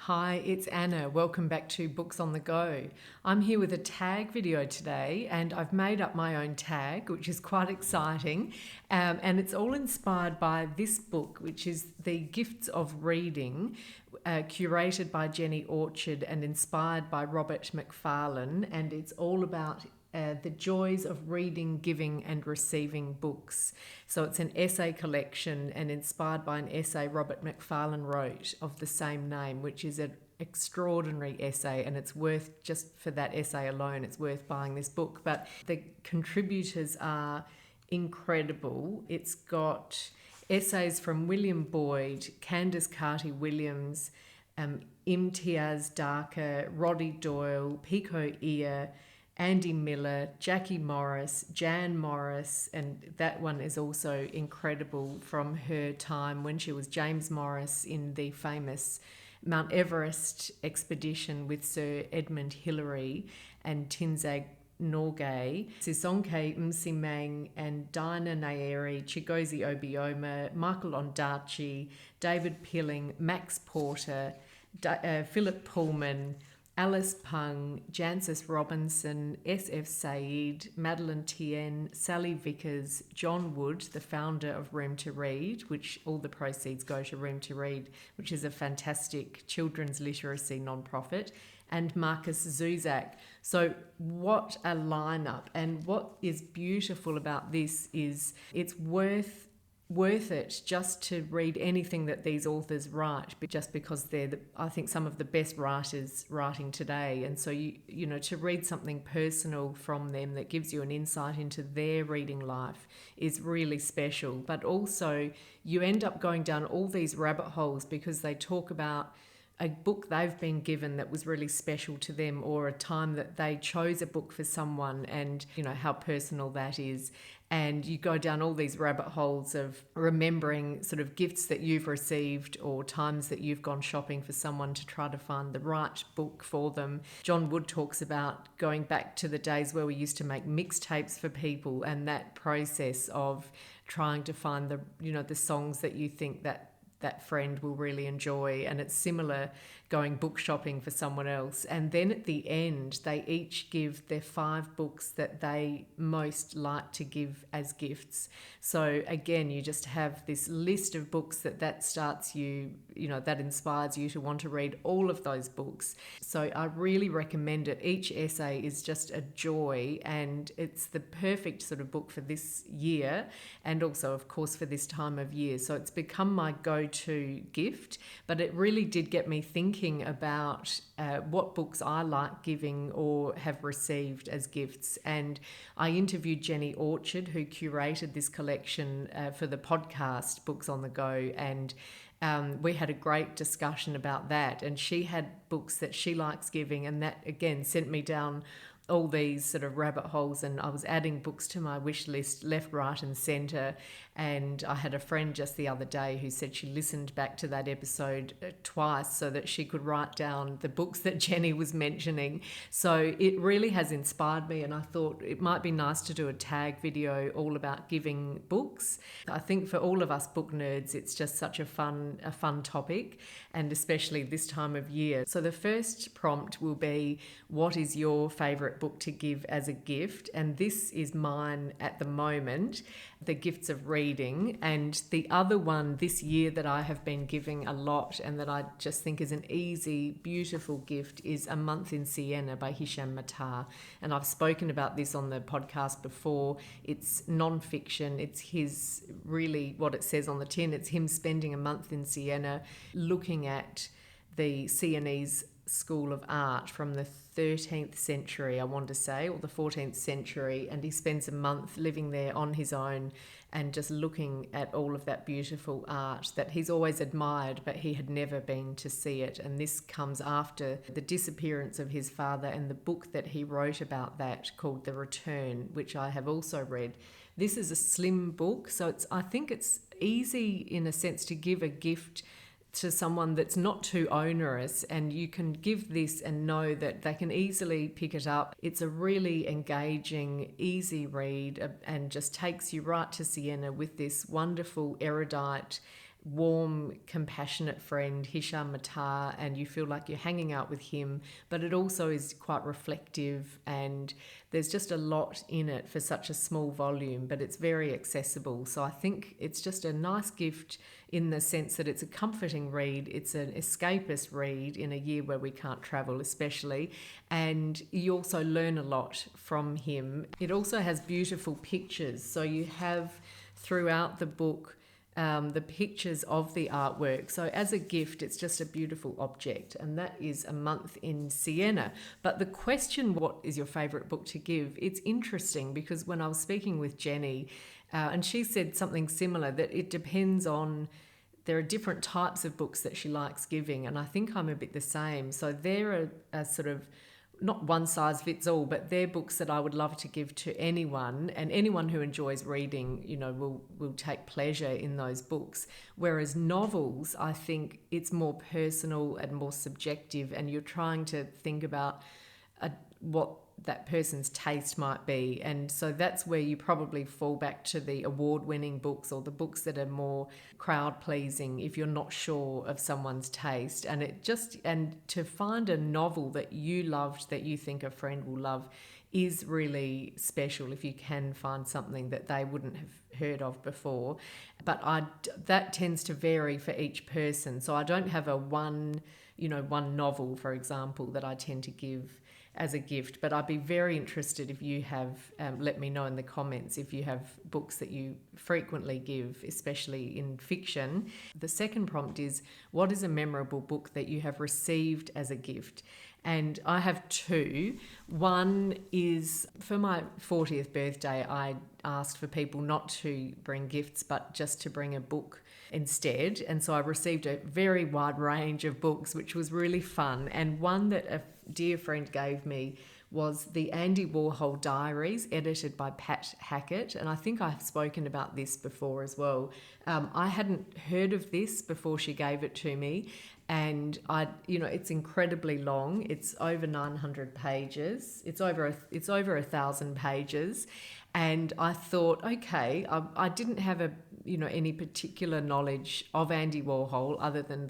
Hi, it's Anna. Welcome back to Books on the Go. I'm here with a tag video today, and I've made up my own tag, which is quite exciting. And it's all inspired by this book, which is The Gifts of Reading, curated by Jennie Orchard and inspired by Robert Macfarlane. And it's all about the joys of reading, giving and receiving books. So it's an essay collection and inspired by an essay Robert Macfarlane wrote of the same name, which is an extraordinary essay, and it's worth, just for that essay alone, it's worth buying this book. But the contributors are incredible. It's got essays from William Boyd, Candace Carty-Williams, Imtiaz Darker, Roddy Doyle, Pico Ear, Andy Miller, Jackie Morris, Jan Morris, and that one is also incredible from her time when she was James Morris in the famous Mount Everest expedition with Sir Edmund Hillary and Tinzag Norgay, Sisonke Msimang and Dinah Naeri, Chigozie Obioma, Michael Ondaatje, David Pilling, Max Porter, Philip Pullman, Alice Pung, Jancis Robinson, S.F. Said, Madeline Tien, Sally Vickers, John Wood, the founder of Room to Read, which all the proceeds go to Room to Read, which is a fantastic children's literacy nonprofit, and Marcus Zuzak. So what a lineup. And what is beautiful about this is it's worth it just to read anything that these authors write, just because they're I think some of the best writers writing today. And so you know, to read something personal from them that gives you an insight into their reading life is really special. But also you end up going down all these rabbit holes because they talk about a book they've been given that was really special to them, or a time that they chose a book for someone, and you know how personal that is. And you go down all these rabbit holes of remembering sort of gifts that you've received or times that you've gone shopping for someone to try to find the right book for them. John Wood talks about going back to the days where we used to make mixtapes for people, and that process of trying to find the songs that you think that friend will really enjoy. And it's similar going book shopping for someone else. And then at the end, they each give their 5 books that they most like to give as gifts. So again, you just have this list of books that starts that inspires you to want to read all of those books. So I really recommend it. Each essay is just a joy, and it's the perfect sort of book for this year, and also of course for this time of year. So it's become my go-to gift, but it really did get me thinking about what books I like giving or have received as gifts. And I interviewed Jennie Orchard, who curated this collection for the podcast Books on the Go, and we had a great discussion about that. And she had books that she likes giving, and that again sent me down all these sort of rabbit holes, and I was adding books to my wish list left, right and centre. And I had a friend just the other day who said she listened back to that episode twice so that she could write down the books that Jennie was mentioning. So it really has inspired me, and I thought it might be nice to do a tag video all about giving books. I think for all of us book nerds, it's just such a fun topic, and especially this time of year. So the first prompt will be, what is your favourite book to give as a gift? And this is mine at the moment, The Gifts of Reading. And the other one this year that I have been giving a lot, and that I just think is an easy, beautiful gift, is A Month in Siena by Hisham Matar. And I've spoken about this on the podcast before. It's non-fiction. It's his, really what it says on the tin, it's him spending a month in Siena looking at the Sienese school of art from the 13th century, I want to say, or the 14th century, and he spends a month living there on his own and just looking at all of that beautiful art that he's always admired, but he had never been to see it. And this comes after the disappearance of his father, and the book that he wrote about that called The Return, which I have also read. This is a slim book, so I think it's easy in a sense to give a gift to someone that's not too onerous, and you can give this and know that they can easily pick it up. It's a really engaging, easy read, and just takes you right to Siena with this wonderful erudite warm, compassionate friend, Hisham Matar, and you feel like you're hanging out with him, but it also is quite reflective, and there's just a lot in it for such a small volume, but it's very accessible. So I think it's just a nice gift in the sense that it's a comforting read, it's an escapist read in a year where we can't travel especially, and you also learn a lot from him. It also has beautiful pictures, so you have throughout the book the pictures of the artwork. So as a gift, it's just a beautiful object, and that is A Month in Siena. But the question, what is your favourite book to give? It's interesting because when I was speaking with Jennie, and she said something similar, that it depends on, there are different types of books that she likes giving, and I think I'm a bit the same. So they're a sort of, not one size fits all, but they're books that I would love to give to anyone, and anyone who enjoys reading, will take pleasure in those books. Whereas novels, I think it's more personal and more subjective, and you're trying to think about what that person's taste might be. And so that's where you probably fall back to the award-winning books or the books that are more crowd-pleasing if you're not sure of someone's taste. And to find a novel that you loved, that you think a friend will love, is really special if you can find something that they wouldn't have heard of before. But that tends to vary for each person. So I don't have one novel, for example, that I tend to give as a gift, but I'd be very interested if you have, let me know in the comments if you have books that you frequently give, especially in fiction. The second prompt is, what is a memorable book that you have received as a gift? And I have two. One is, for my 40th birthday, I asked for people not to bring gifts, but just to bring a book instead. And so I received a very wide range of books, which was really fun. And one that a dear friend gave me was the Andy Warhol Diaries, edited by Hackett. And I think I've spoken about this before as well. I hadn't heard of this before she gave it to me. And it's incredibly long. It's over 900 pages. It's over 1,000 pages. And I thought, okay, I didn't have any particular knowledge of Andy Warhol other than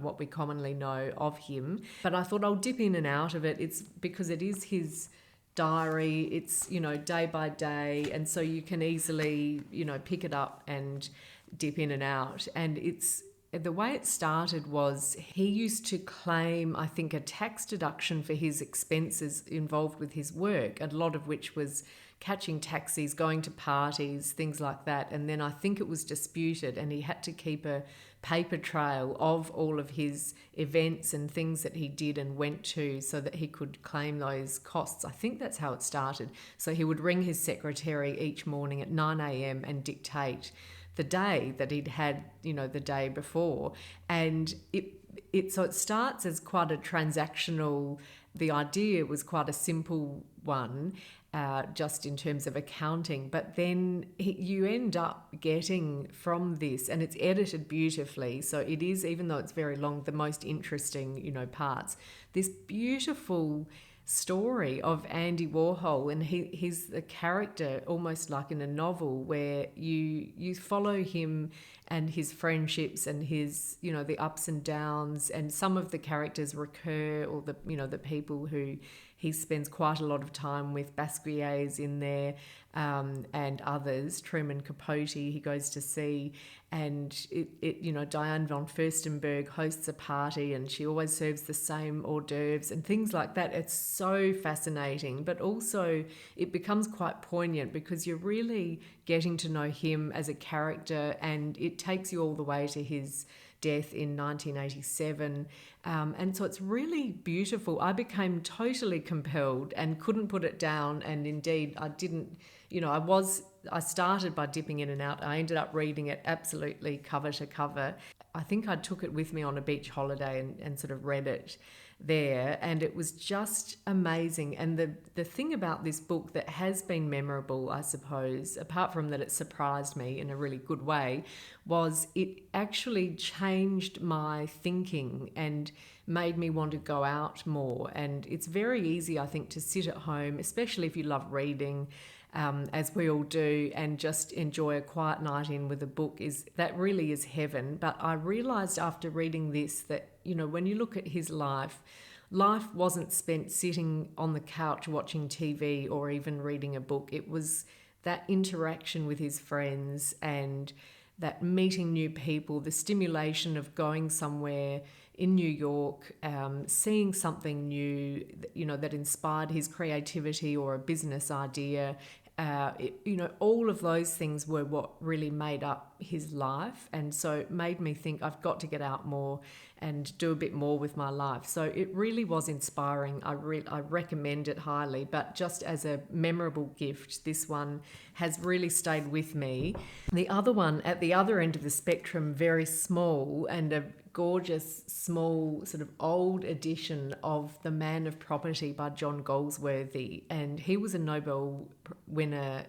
what we commonly know of him. But I thought I'll dip in and out of it. It's because it is his diary. It's, day by day. And so you can easily, pick it up and dip in and out. And the way it started was he used to claim, I think, a tax deduction for his expenses involved with his work, a lot of which was catching taxis, going to parties, things like that. And then I think it was disputed, and he had to keep a paper trail of all of his events and things that he did and went to so that he could claim those costs. I think that's how it started. So he would ring his secretary each morning at 9 a.m. and dictate the day that he'd had, the day before. And so it starts as quite a transactional, the idea was quite a simple one, just in terms of accounting. But then you end up getting from this, and it's edited beautifully. So it is, even though it's very long, the most interesting, parts. This beautiful story of Andy Warhol, and he's a character almost like in a novel where you follow him and his friendships and his the ups and downs, and some of the characters recur, or the people who he spends quite a lot of time with. Basquiat's in there, and others, Truman Capote he goes to see, and Diane von Furstenberg hosts a party and she always serves the same hors d'oeuvres and things like that. It's so fascinating, but also it becomes quite poignant because you're really getting to know him as a character, and it takes you all the way to his death in 1987. And so it's really beautiful. I became totally compelled and couldn't put it down. And indeed, I didn't, I started by dipping in and out. I ended up reading it absolutely cover to cover. I think I took it with me on a beach holiday and sort of read it there, and it was just amazing. And the thing about this book that has been memorable, I suppose, apart from that it surprised me in a really good way, was it actually changed my thinking and made me want to go out more. And it's very easy, I think, to sit at home, especially if you love reading, as we all do, and just enjoy a quiet night in with a book, that really is heaven. But I realised after reading this that, when you look at his life wasn't spent sitting on the couch watching TV or even reading a book. It was that interaction with his friends and that meeting new people, the stimulation of going somewhere in New York, seeing something new, that inspired his creativity or a business idea. All of those things were what really made up his life. And so it made me think I've got to get out more and do a bit more with my life. So it really was inspiring. I recommend it highly, but just as a memorable gift, this one has really stayed with me. The other one at the other end of the spectrum, very small and a gorgeous, small, sort of old edition of The Man of Property by John Galsworthy. And he was a Nobel winner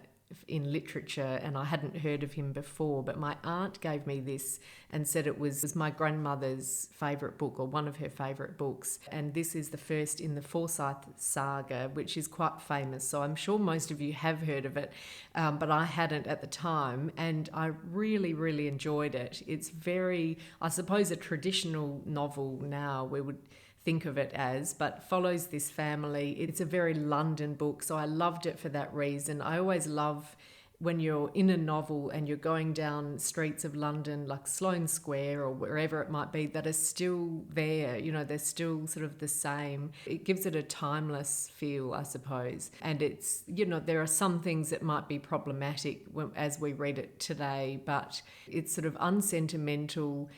in literature, and I hadn't heard of him before, but my aunt gave me this and said it was my grandmother's favourite book, or one of her favourite books. And this is the first in the Forsyth saga, which is quite famous, so I'm sure most of you have heard of it, but I hadn't at the time, and I really, really enjoyed it. It's very, I suppose, a traditional novel now, we would think of it as, but follows this family. It's a very London book, so I loved it for that reason. I always love when you're in a novel and you're going down streets of London, like Sloane Square or wherever it might be, that are still there, they're still sort of the same. It gives it a timeless feel, I suppose. And it's, there are some things that might be problematic as we read it today, but it's sort of unsentimental,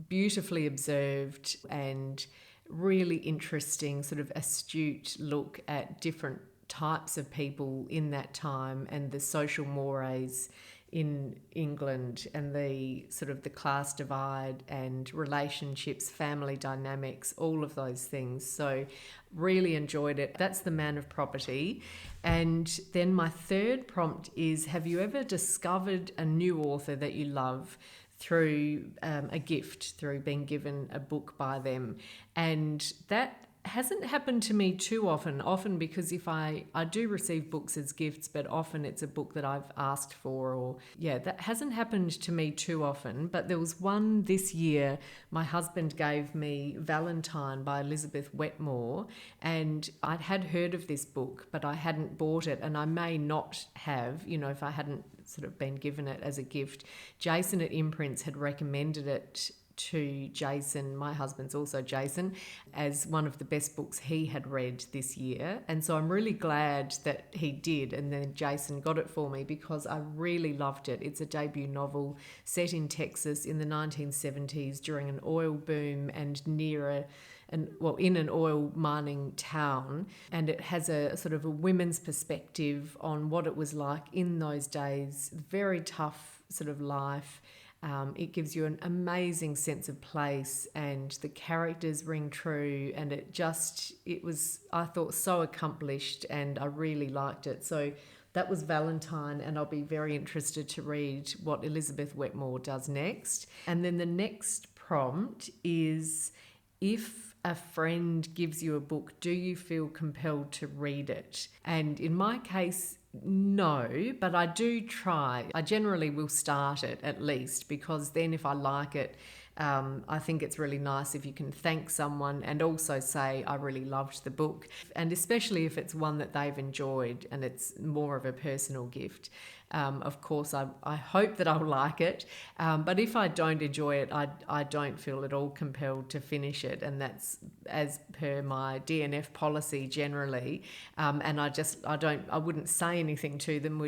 beautifully observed, and really interesting, sort of astute look at different types of people in that time and the social mores in England and the sort of the class divide and relationships, family dynamics, all of those things. So really enjoyed it. That's The Man of Property. And then my third prompt is, have you ever discovered a new author that you love through a gift, through being given a book by them? And that hasn't happened to me too often because if I do receive books as gifts, but often it's a book that I've asked for, or that hasn't happened to me too often. But there was one this year. My husband gave me Valentine by Elizabeth Wetmore, and I'd had heard of this book, but I hadn't bought it, and I may not have, if I hadn't sort of been given it as a gift. Jason at Imprints had recommended it to Jason, my husband's also Jason, as one of the best books he had read this year. And so I'm really glad that he did, and then Jason got it for me because I really loved it. It's a debut novel set in Texas in the 1970s during an oil boom and in an oil mining town, and it has a sort of a women's perspective on what it was like in those days. Very tough sort of life. It gives you an amazing sense of place, and the characters ring true, and it was, I thought, so accomplished, and I really liked it. So that was Valentine, and I'll be very interested to read what Elizabeth Wetmore does next. And then the next prompt is, if a friend gives you a book, do you feel compelled to read it? And in my case, no, but I do try. I generally will start it at least, because then if I like it, I think it's really nice if you can thank someone and also say, I really loved the book. And especially if it's one that they've enjoyed and it's more of a personal gift. Of course, I hope that I'll like it. But if I don't enjoy it, I don't feel at all compelled to finish it. And that's as per my DNF policy generally. And I wouldn't say anything to them.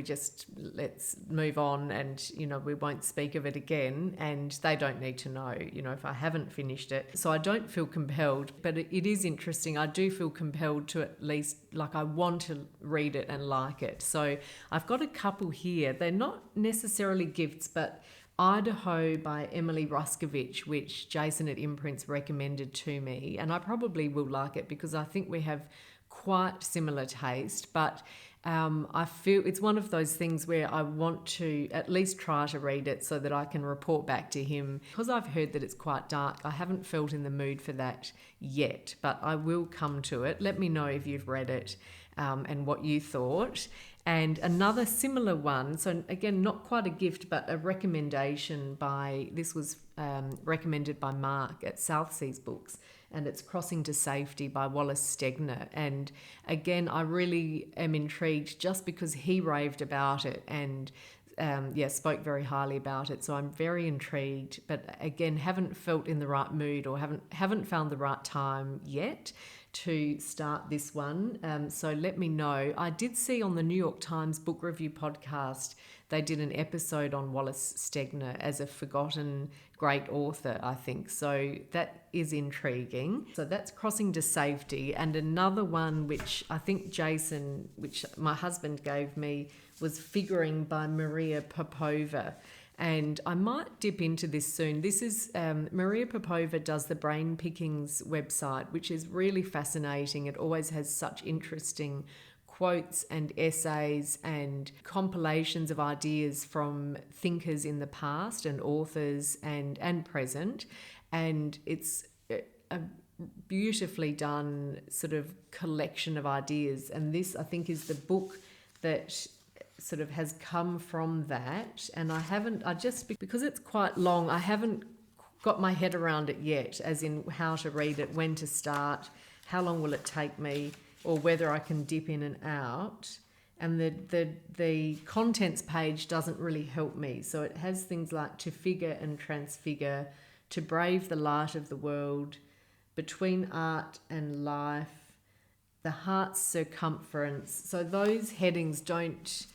Let's move on, and, we won't speak of it again. And they don't need to know, if I haven't finished it. So I don't feel compelled, but it is interesting. I do feel compelled to at least, I want to read it and like it. So I've got a couple here. They're not necessarily gifts, but Idaho by Emily Ruskovich, which Jason at Imprints recommended to me, and I probably will like it because I think we have quite similar taste, but I feel it's one of those things where I want to at least try to read it so that I can report back to him. Because I've heard that it's quite dark, I haven't felt in the mood for that yet, but I will come to it. Let me know if you've read it and what you thought. And another similar one, so again, not quite a gift, but a recommendation this was recommended by Mark at South Seas Books, and it's Crossing to Safety by Wallace Stegner. And again, I really am intrigued just because he raved about it and spoke very highly about it. So I'm very intrigued, but again, haven't felt in the right mood or haven't found the right time yet to start this one. So let me know. I did see on the New York Times Book Review podcast, they did an episode on Wallace Stegner as a forgotten great author, I think. So that is intriguing. So that's Crossing to Safety. And another one, which I think Jason, which my husband gave me, was Figuring by Maria Popova. And I might dip into this soon. This is Maria Popova does the Brain Pickings website, which is really fascinating. It always has such interesting quotes and essays and compilations of ideas from thinkers in the past and authors and present. And it's a beautifully done sort of collection of ideas. And this, I think, is the book that sort of has come from that. And because it's quite long, I haven't got my head around it yet, as in how to read it, when to start, how long will it take me, or whether I can dip in and out. And the contents page doesn't really help me. So it has things like To Figure and Transfigure, To Brave the Light of the World, Between Art and Life, The Heart's Circumference. So those headings don't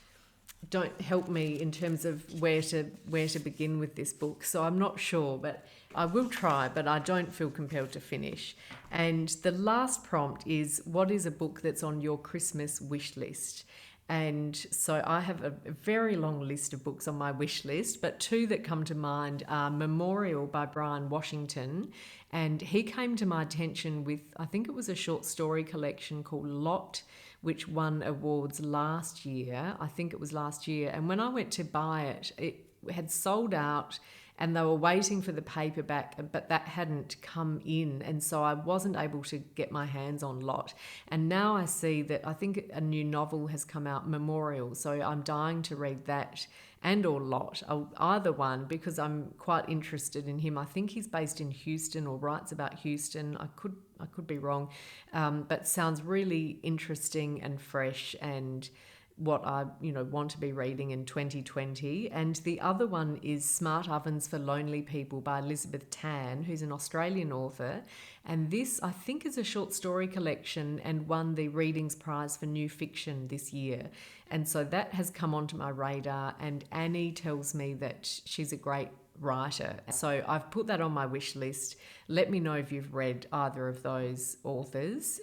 help me in terms of where to begin with this book. So I'm not sure, but I will try, but I don't feel compelled to finish. And the last prompt is, what is a book that's on your Christmas wish list? And so I have a very long list of books on my wish list, but two that come to mind are Memorial by Bryan Washington. And he came to my attention with, I think it was a short story collection called Lot, which won awards last year. I think it was last year. And when I went to buy it, it had sold out and they were waiting for the paperback, but that hadn't come in. And so I wasn't able to get my hands on Lot. And now I see that I think a new novel has come out, Memorial. So I'm dying to read that and or Lot, either one, because I'm quite interested in him. I think he's based in Houston or writes about Houston. I could be wrong, but sounds really interesting and fresh and what I want to be reading in 2020. And the other one is Smart Ovens for Lonely People by Elizabeth Tan, who's an Australian author. And this, I think, is a short story collection and won the Readings Prize for New Fiction this year. And so that has come onto my radar, and Annie tells me that she's a great writer. So I've put that on my wish list. Let me know if you've read either of those authors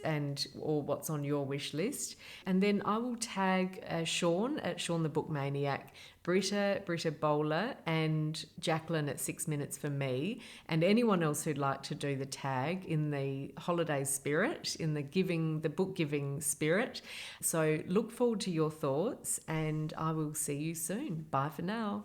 or what's on your wish list. And then I will tag Sean at Sean the Book Maniac, Britta Bowler, and Jaclyn at 6 Minutes for Me, and anyone else who'd like to do the tag in the holiday spirit, in the book giving spirit. So look forward to your thoughts, and I will see you soon. Bye for now.